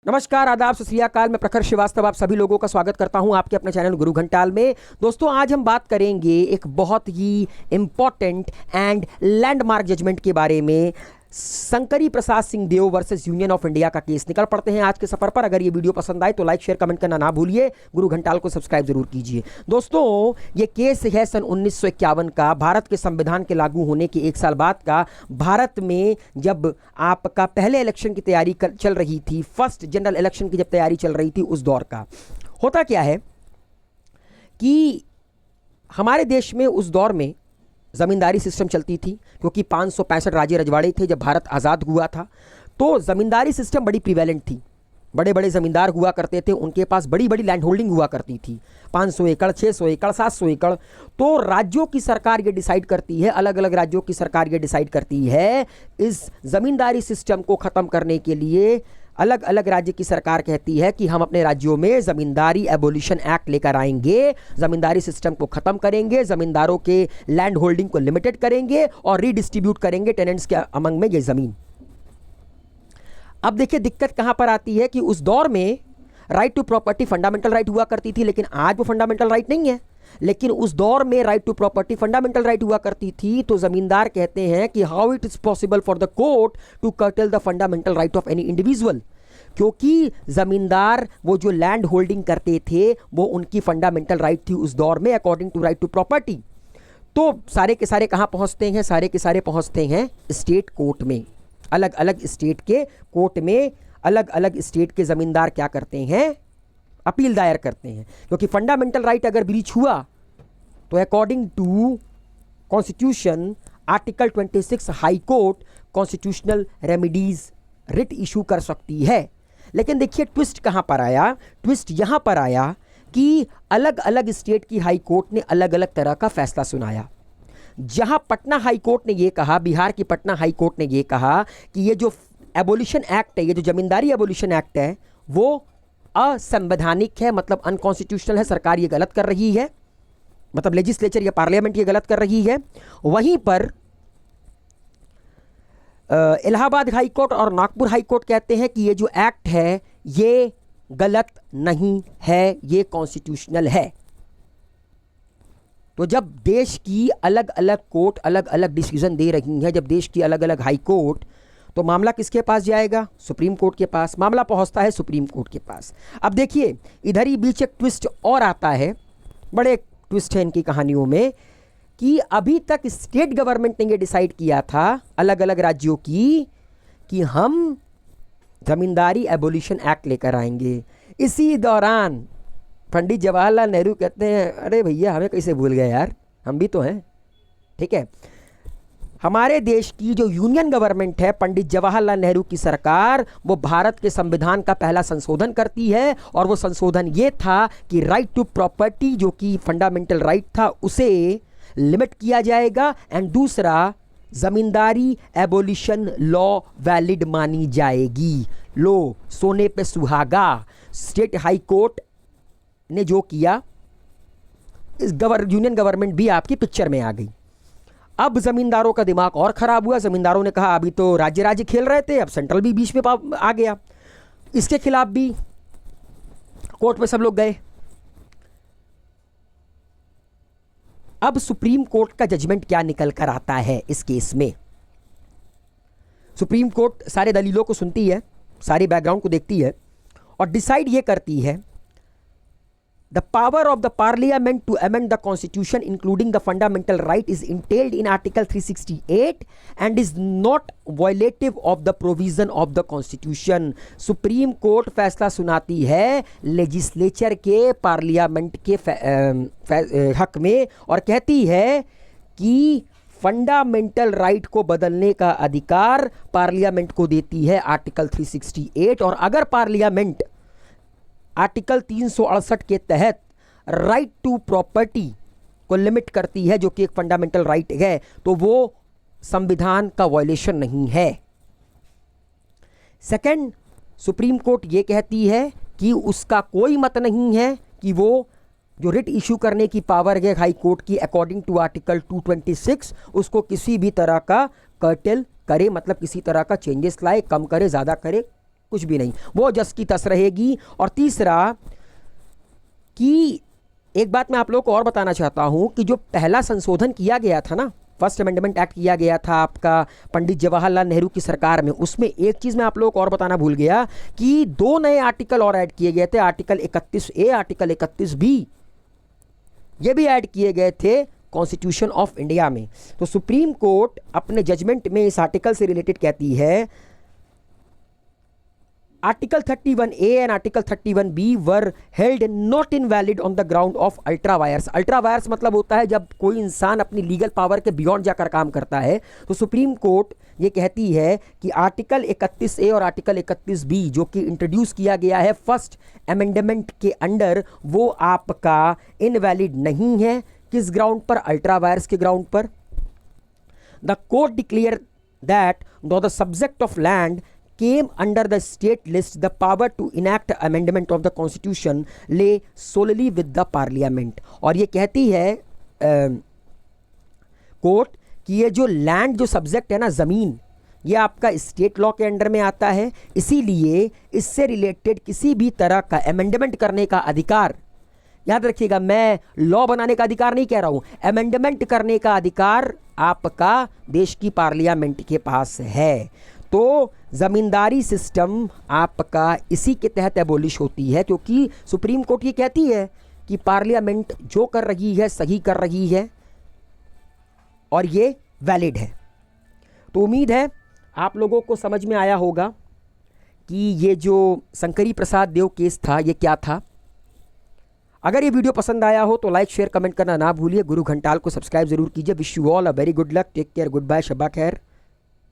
नमस्कार, आदाब, सत श्री अकाल। मैं प्रखर श्रीवास्तव आप सभी लोगों का स्वागत करता हूं आपके अपने चैनल गुरु घंटाल में। दोस्तों, आज हम बात करेंगे एक बहुत ही इंपॉर्टेंट एंड लैंडमार्क जजमेंट के बारे में। शंकरी प्रसाद सिंह देव वर्सेस यूनियन ऑफ इंडिया का केस। निकल पड़ते हैं आज के सफर पर। अगर ये वीडियो पसंद आए तो लाइक शेयर कमेंट करना ना भूलिए। गुरु घंटाल को सब्सक्राइब जरूर कीजिए। दोस्तों, ये केस है सन 1951 का, भारत के संविधान के लागू होने के एक साल बाद का। भारत में जब आपका पहले इलेक्शन की तैयारी चल रही थी, फर्स्ट जनरल इलेक्शन की जब तैयारी चल रही थी, उस दौर का। होता क्या है कि हमारे देश में उस दौर में ज़मींदारी सिस्टम चलती थी, क्योंकि 565 राज्य रजवाड़े थे जब भारत आज़ाद हुआ था। तो ज़मींदारी सिस्टम बड़ी प्रिवेलेंट थी। बड़े बड़े ज़मींदार हुआ करते थे, उनके पास बड़ी बड़ी लैंड होल्डिंग हुआ करती थी, 500 एकड़, 600 एकड़, 700 एकड़। तो राज्यों की सरकार ये डिसाइड करती है, अलग अलग राज्यों की सरकार ये डिसाइड करती है, इस ज़मींदारी सिस्टम को ख़त्म करने के लिए अलग अलग राज्य की सरकार कहती है कि हम अपने राज्यों में ज़मींदारी एबोलिशन एक्ट लेकर आएंगे, ज़मींदारी सिस्टम को ख़त्म करेंगे, ज़मींदारों के लैंड होल्डिंग को लिमिटेड करेंगे और रीडिस्ट्रीब्यूट करेंगे टेनेंट्स के अमंग में ये ज़मीन। अब देखिए दिक्कत कहाँ पर आती है कि उस दौर में right to property fundamental right हुआ करती थी, लेकिन आज वो फंडामेंटल राइट नहीं है। लेकिन उस दौर में right to property fundamental right हुआ करती थी। तो जमींदार कहते हैं कि how it is possible for the court to curtail the fundamental right of any individual, क्योंकि जमींदार वो जो लैंड होल्डिंग करते थे वो उनकी फंडामेंटल राइट थी उस दौर में, according to right to property. तो सारे के सारे कहाँ पहुंचते हैं? सारे के सारे पहुंचते हैं स्टेट कोर्ट में। अलग अलग स्टेट के कोर्ट में अलग अलग स्टेट के जमींदार क्या करते हैं? अपील दायर करते हैं, क्योंकि फंडामेंटल राइट अगर ब्रीच हुआ तो according to constitution article 26 high court constitutional remedies writ issue कर सकती है। लेकिन देखिए ट्विस्ट कहां पर आया? ट्विस्ट यहां पर आया कि अलग अलग स्टेट की हाई कोर्ट ने अलग अलग तरह का फैसला सुनाया। जहां पटना हाई कोर्ट ने यह कहा, बिहार की पटना हाई कोर्ट ने यह कहा कि ये जो एबोलिशन एक्ट है, ये जो जमींदारी एबोलिशन एक्ट है, वो असंवैधानिक है, मतलब अनकॉन्स्टिट्यूशनल है, सरकार ये गलत कर रही है, मतलब लेजिस्लेचर या पार्लियामेंट ये गलत कर रही है। वहीं पर इलाहाबाद हाई कोर्ट और नागपुर हाई कोर्ट कहते हैं कि ये जो एक्ट है ये गलत नहीं है, ये कॉन्स्टिट्यूशनल है। तो जब देश की अलग अलग कोर्ट अलग अलग डिसीजन दे रही हैं, जब देश की अलग अलग हाई कोर्ट, तो मामला किसके पास जाएगा? सुप्रीम कोर्ट के पास। मामला पहुंचता है सुप्रीम कोर्ट के पास। अब देखिए इधर ही बीच एक ट्विस्ट और आता है, बड़े ट्विस्ट है इनकी कहानियों में, कि अभी तक स्टेट गवर्नमेंट ने ये डिसाइड किया था अलग अलग राज्यों की कि हम जमींदारी एबोलिशन एक्ट लेकर आएंगे। इसी दौरान पंडित जवाहरलाल नेहरू कहते हैं, अरे भैया हमें कैसे भूल गए यार, हम भी तो हैं। ठीक है, हमारे देश की जो यूनियन गवर्नमेंट है, पंडित जवाहरलाल नेहरू की सरकार, वो भारत के संविधान का पहला संशोधन करती है। और वो संशोधन ये था कि राइट टू प्रॉपर्टी जो कि फंडामेंटल राइट था उसे लिमिट किया जाएगा, एंड दूसरा जमींदारी एबोलिशन लॉ वैलिड मानी जाएगी। लो, सोने पे सुहागा। स्टेट हाई कोर्ट ने जो किया, इस यूनियन गवर्नमेंट भी आपकी पिक्चर में आ गई। अब जमींदारों का दिमाग और खराब हुआ। जमींदारों ने कहा अभी तो राज्य राज्य खेल रहे थे, अब सेंट्रल भी बीच में आ गया। इसके खिलाफ भी कोर्ट में सब लोग गए। अब सुप्रीम कोर्ट का जजमेंट क्या निकल कर आता है इस केस में? सुप्रीम कोर्ट सारे दलीलों को सुनती है, सारे बैकग्राउंड को देखती है और डिसाइड ये करती है, the power of the parliament to amend the constitution including the fundamental right is entailed in article 368 and is not violative of the provision of the constitution। Supreme court फैसला सुनाती है लेजिस्लेचर के, parliament के हक में, और कहती है कि फंडामेंटल राइट को बदलने का अधिकार पार्लियामेंट को देती है आर्टिकल 368। और अगर पार्लियामेंट आर्टिकल 368 के तहत राइट टू प्रॉपर्टी को लिमिट करती है, जो कि एक फंडामेंटल राइट है, तो वो संविधान का वायलेशन नहीं है। सेकंड, सुप्रीम कोर्ट ये कहती है कि उसका कोई मत नहीं है कि वो जो रिट इशू करने की पावर है हाई कोर्ट की अकॉर्डिंग टू आर्टिकल 226, उसको किसी भी तरह का कर्टेल करे, मतलब किसी तरह का चेंजेस लाए, कम करे, ज़्यादा करे, कुछ भी नहीं, वो जस की तस रहेगी। और तीसरा कि एक बात मैं आप लोगों को और बताना चाहता हूं कि जो पहला संशोधन किया गया था ना, फर्स्ट अमेंडमेंट एक्ट किया गया था आपका पंडित जवाहरलाल नेहरू की सरकार में, उसमें एक चीज़ मैं आप लोगों को और बताना भूल गया कि 2 नए आर्टिकल और ऐड किए गए थे, आर्टिकल 31A, आर्टिकल 31B, ये भी ऐड किए गए थे कॉन्स्टिट्यूशन ऑफ इंडिया में। तो सुप्रीम कोर्ट अपने जजमेंट में इस आर्टिकल से रिलेटेड कहती है article 31A and article 31B were held not invalid on the ground of ultra vires. Ultra vires मतलब होता है जब कोई इंसान अपनी लीगल पावर के बियॉन्ड जाकर काम करता है। तो सुप्रीम कोर्ट ये कहती है कि आर्टिकल 31A और आर्टिकल 31B जो कि इंट्रोड्यूस किया गया है फर्स्ट अमेंडमेंट के अंडर, वो आपका इनवैलिड नहीं है। किस ग्राउंड पर? अल्ट्रा वायर्स के ग्राउंड पर। द कोर्ट डिक्लेयर दैट दो the subject of land came under the state list, the power to enact amendment of the constitution lay solely with the parliament। और ये कहती है कोर्ट कि ये जो लैंड जो सब्जेक्ट है ना, ज़मीन, ये आपका स्टेट लॉ के अंडर में आता है, इसीलिए इससे रिलेटेड किसी भी तरह का अमेंडमेंट करने का अधिकार, याद रखिएगा मैं लॉ बनाने का अधिकार नहीं कह रहा हूं, अमेंडमेंट करने का अधिकार आपका देश की पार्लियामेंट के पास है। तो ज़मींदारी सिस्टम आपका इसी के तहत एबोलिश होती है, क्योंकि सुप्रीम कोर्ट ये कहती है कि पार्लियामेंट जो कर रही है सही कर रही है और ये वैलिड है। तो उम्मीद है आप लोगों को समझ में आया होगा कि ये जो शंकरी प्रसाद देव केस था ये क्या था। अगर ये वीडियो पसंद आया हो तो लाइक शेयर कमेंट करना ना भूलिए। गुरु घंटाल को सब्सक्राइब जरूर कीजिए। Wish you all a very good luck, take care, good bye, शब्बा खैर।